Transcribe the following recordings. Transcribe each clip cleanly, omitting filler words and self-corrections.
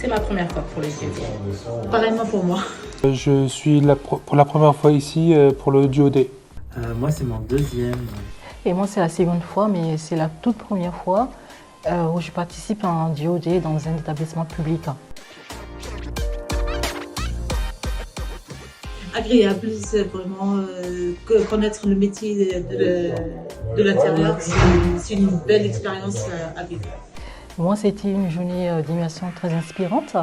C'est ma première fois pour le DOD. Pareillement pour moi. Je suis pour la première fois ici pour le DOD. Moi, c'est mon deuxième. Et moi, c'est la seconde fois, mais c'est la toute première fois où je participe en DOD dans un établissement public. Agréable, c'est vraiment connaître le métier de l'intérieur, c'est une belle expérience à vivre. Moi, c'était une journée d'immersion très inspirante.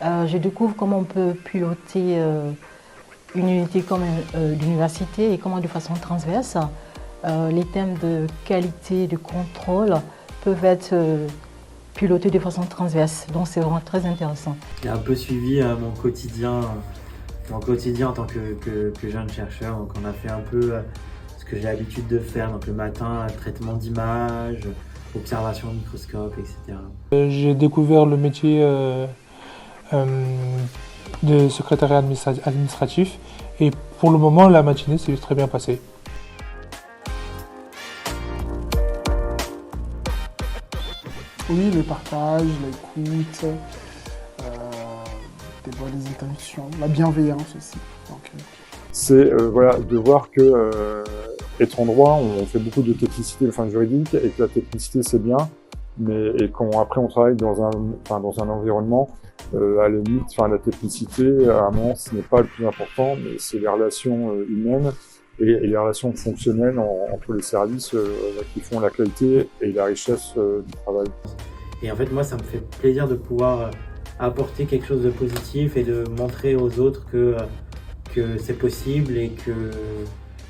Je découvre comment on peut piloter une unité comme l'université et comment de façon transverse. Les thèmes de qualité, de contrôle peuvent être pilotés de façon transverse. Donc c'est vraiment très intéressant. J'ai un peu suivi mon quotidien en tant que jeune chercheur. Donc on a fait un peu ce que j'ai l'habitude de faire. Donc le matin, traitement d'images, observation au microscope, etc. J'ai découvert le métier de secrétariat administratif et pour le moment la matinée s'est très bien passée. Oui, le partage, l'écoute, des bonnes intentions, la bienveillance aussi. C'est voilà, de voir que être en droit, on fait beaucoup de technicité juridique et que la technicité c'est bien, mais après on travaille dans un environnement, à la limite, la technicité, à un moment, ce n'est pas le plus important, mais c'est les relations humaines et les relations fonctionnelles entre les services qui font la qualité et la richesse du travail. Et en fait, moi, ça me fait plaisir de pouvoir apporter quelque chose de positif et de montrer aux autres que c'est possible et que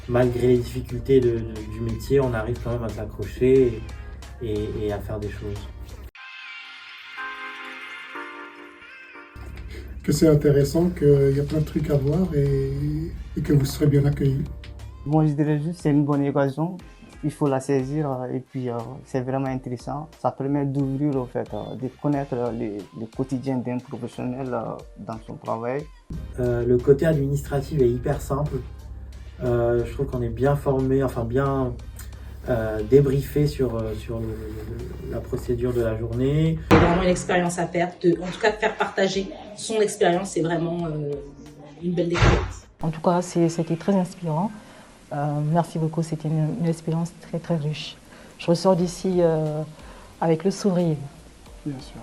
malgré les difficultés du métier, on arrive quand même à s'accrocher et à faire des choses. Que c'est intéressant, qu'il y a plein de trucs à voir et que vous serez bien accueillis. Bon, je dirais juste que c'est une bonne occasion, il faut la saisir et puis c'est vraiment intéressant. Ça permet d'ouvrir, en fait, de connaître le quotidien d'un professionnel dans son travail. Le côté administratif est hyper simple. Je trouve qu'on est bien formé, bien débriefé sur la procédure de la journée. C'est vraiment une expérience à faire, en tout cas de faire partager son expérience, c'est vraiment une belle découverte. En tout cas, c'était très inspirant. Merci beaucoup, c'était une expérience très très riche. Je ressors d'ici avec le sourire. Bien sûr.